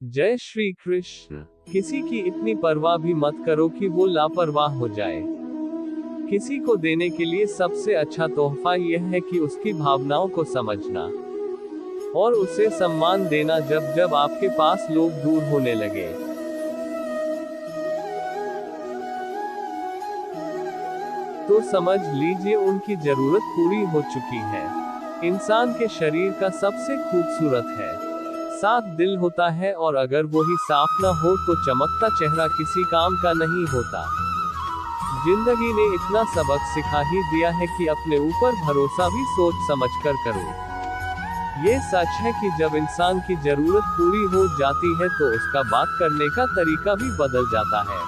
जय श्री कृष्ण। किसी की इतनी परवाह भी मत करो कि वो लापरवाह हो जाए। किसी को देने के लिए सबसे अच्छा तोहफा यह है कि उसकी भावनाओं को समझना और उसे सम्मान देना जब जब आपके पास लोग दूर होने लगे। तो समझ लीजिए उनकी जरूरत पूरी हो चुकी है। इंसान के शरीर का सबसे खूबसूरत है साफ दिल होता है, और अगर वो ही साफ न हो तो चमकता चेहरा किसी काम का नहीं होता। जिंदगी ने इतना सबक सिखा ही दिया है कि अपने ऊपर भरोसा भी सोच समझकर करो। ये सच है कि जब इंसान की जरूरत पूरी हो जाती है तो उसका बात करने का तरीका भी बदल जाता है।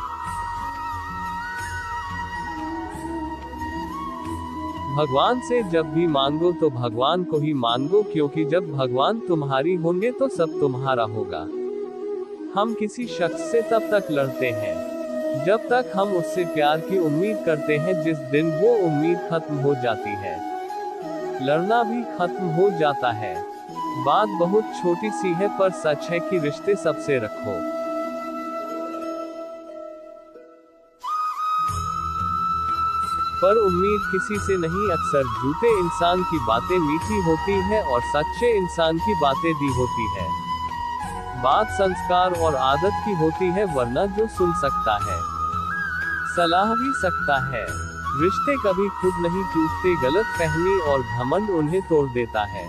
भगवान से जब भी मांगो तो भगवान को ही मांगो, क्योंकि जब भगवान तुम्हारी होंगे तो सब तुम्हारा होगा। हम किसी शख्स से तब तक लड़ते हैं जब तक हम उससे प्यार की उम्मीद करते हैं। जिस दिन वो उम्मीद खत्म हो जाती है, लड़ना भी खत्म हो जाता है। बात बहुत छोटी सी है पर सच है कि रिश्ते सबसे रखो। पर उम्मीद किसी से नहीं। अक्सर झूठे इंसान की बातें मीठी होती है और सच्चे इंसान की बातें दी होती है। बात संस्कार और आदत की होती है, वरना जो सुन सकता है सलाह भी सकता है। रिश्ते कभी खुद नहीं टूटते, गलत फहमी और घमंड उन्हें तोड़ देता है।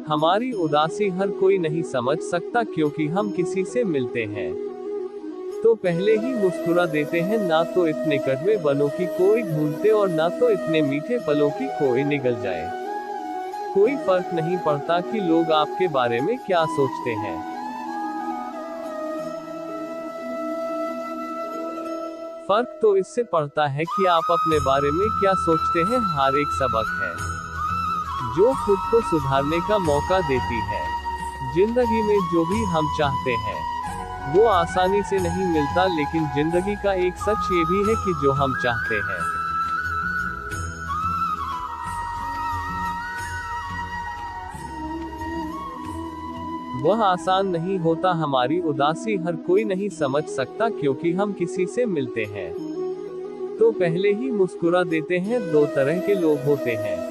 हमारी उदासी हर कोई नहीं समझ सकता, क्योंकि हम किसी से मिलते हैं तो पहले ही मुस्कुरा देते हैं। ना तो इतने कड़वे बनों की कोई ढूंढते और ना तो इतने मीठे पलों की कोई निगल जाए। कोई फर्क नहीं पड़ता कि लोग आपके बारे में क्या सोचते हैं। फर्क तो इससे पड़ता है कि आप अपने बारे में क्या सोचते हैं। हर एक सबक है जो खुद को सुधारने का मौका देती है। जिंदगी में जो भी हम चाहते हैं वो आसानी से नहीं मिलता, लेकिन जिंदगी का एक सच ये भी है कि जो हम चाहते हैं वह आसान नहीं होता। हमारी उदासी हर कोई नहीं समझ सकता, क्योंकि हम किसी से मिलते हैं तो पहले ही मुस्कुरा देते हैं। दो तरह के लोग होते हैं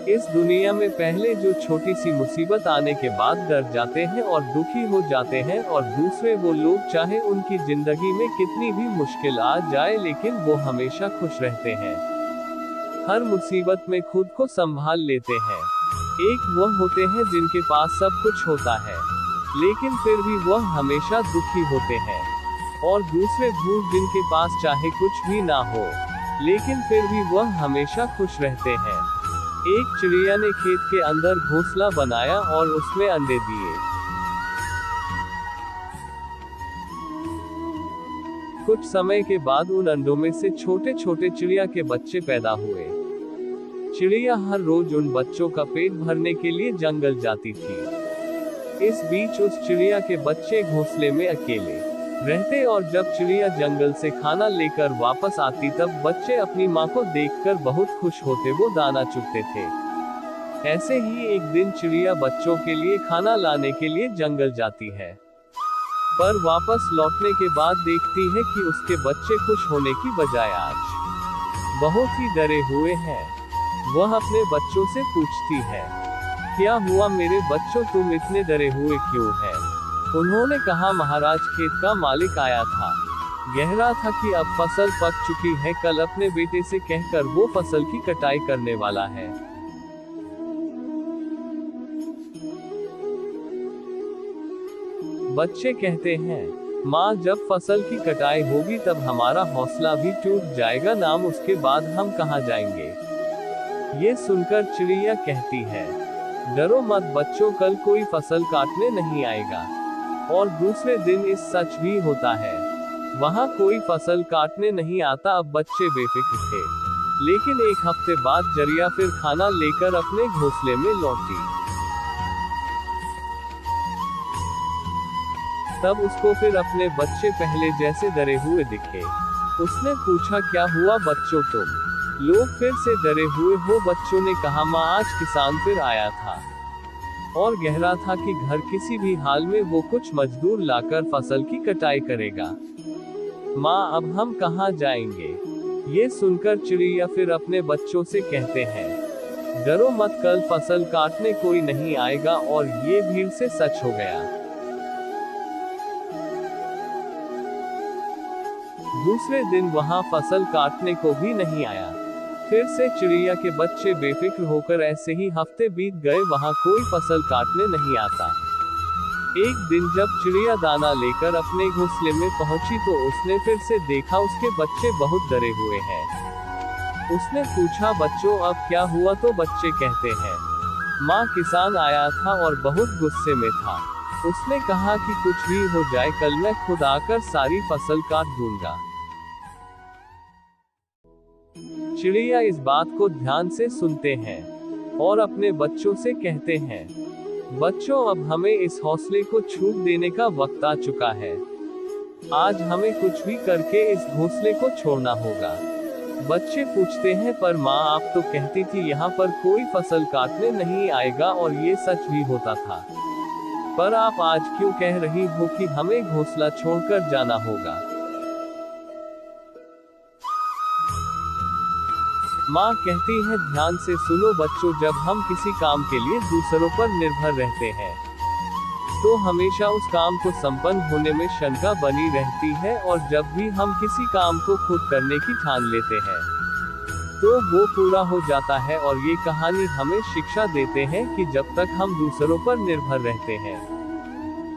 इस दुनिया में, पहले जो छोटी सी मुसीबत आने के बाद डर जाते हैं और दुखी हो जाते हैं, और दूसरे वो लोग चाहे उनकी जिंदगी में कितनी भी मुश्किल आ जाए लेकिन वो हमेशा खुश रहते हैं। हर मुसीबत में खुद को संभाल लेते हैं। एक वह होते हैं जिनके पास सब कुछ होता है लेकिन फिर भी वह हमेशा दुखी होते हैं, और दूसरे वो जिनके पास चाहे कुछ भी ना हो लेकिन फिर भी वह हमेशा खुश रहते हैं। एक चिड़िया ने खेत के अंदर घोंसला बनाया और उसमें अंडे दिए। कुछ समय के बाद उन अंडों में से छोटे छोटे चिड़िया के बच्चे पैदा हुए। चिड़िया हर रोज उन बच्चों का पेट भरने के लिए जंगल जाती थी। इस बीच उस चिड़िया के बच्चे घोंसले में अकेले रहते, और जब चिड़िया जंगल से खाना लेकर वापस आती तब बच्चे अपनी माँ को देखकर बहुत खुश होते, वो दाना चुगते थे। ऐसे ही एक दिन चिड़िया बच्चों के लिए खाना लाने के लिए जंगल जाती है, पर वापस लौटने के बाद देखती है कि उसके बच्चे खुश होने की बजाय आज बहुत ही डरे हुए हैं। वह अपने बच्चों से पूछती है, क्या हुआ मेरे बच्चों, तुम इतने डरे हुए क्यों हैं? उन्होंने कहा, महाराज खेत का मालिक आया था, कह रहा था कि अब फसल पक चुकी है, कल अपने बेटे से कहकर वो फसल की कटाई करने वाला है। बच्चे कहते हैं, माँ जब फसल की कटाई होगी तब हमारा हौसला भी टूट जाएगा, नाम उसके बाद हम कहाँ जाएंगे? ये सुनकर चिड़िया कहती है, डरो मत बच्चों, कल कोई फसल काटने नहीं आएगा। और दूसरे दिन इस सच भी होता है, वहाँ कोई फसल काटने नहीं आता। अब बच्चे बेफिक्र थे, लेकिन एक हफ्ते बाद चिड़िया फिर खाना लेकर अपने घोंसले में लौटी। तब उसको फिर अपने बच्चे पहले जैसे डरे हुए दिखे। उसने पूछा, क्या हुआ बच्चों, तुम लोग फिर से डरे हुए हो बच्चों ने कहा माँ आज किसान फिर आया था और कह रहा था कि घर किसी भी हाल में वो कुछ मजदूर लाकर फसल की कटाई करेगा। माँ अब हम कहाँ जाएंगे? ये सुनकर चिड़िया फिर अपने बच्चों से कहते हैं डरो मत, कल फसल काटने कोई नहीं आएगा। और ये भीड़ से सच हो गया। दूसरे दिन वहां फसल काटने को भी नहीं आया। फिर से चिड़िया के बच्चे बेफिक्र होकर ऐसे ही हफ्ते बीत गए, वहां कोई फसल काटने नहीं आता। एक दिन जब चिड़िया दाना लेकर अपने घोंसले में पहुंची तो उसने फिर से देखा उसके बच्चे बहुत डरे हुए हैं। उसने पूछा बच्चों अब क्या हुआ? तो बच्चे कहते हैं माँ किसान आया था और बहुत गुस्से में था। उसने कहा कि कुछ भी हो जाए कल मैं खुद आकर सारी फसल काट दूंगा। चिड़िया इस बात को ध्यान से सुनते हैं और अपने बच्चों से कहते हैं बच्चों अब हमें इस हौसले को छूट देने का वक्त आ चुका है। आज हमें कुछ भी करके इस घोंसले को छोड़ना होगा। बच्चे पूछते हैं पर माँ आप तो कहती थी यहाँ पर कोई फसल काटने नहीं आएगा और ये सच भी होता था, पर आप आज क्यों कह रही हो कि हमें घोंसला छोड़कर जाना होगा? माँ कहती है ध्यान से सुनो बच्चों, जब हम किसी काम के लिए दूसरों पर निर्भर रहते हैं तो हमेशा उस काम को संपन्न होने में शंका बनी रहती है, और जब भी हम किसी काम को खुद करने की ठान लेते हैं तो वो पूरा हो जाता है। और ये कहानी हमें शिक्षा देते हैं कि जब तक हम दूसरों पर निर्भर रहते हैं।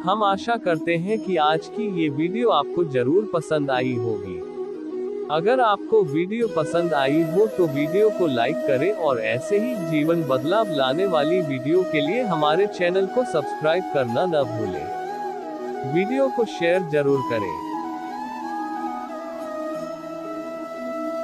हम आशा करते हैं कि आज की ये वीडियो आपको जरूर पसंद आई होगी। अगर आपको वीडियो पसंद आई हो तो वीडियो को लाइक करें और ऐसे ही जीवन बदलाव लाने वाली वीडियो के लिए हमारे चैनल को सब्सक्राइब करना न भूलें। वीडियो को शेयर जरूर करें।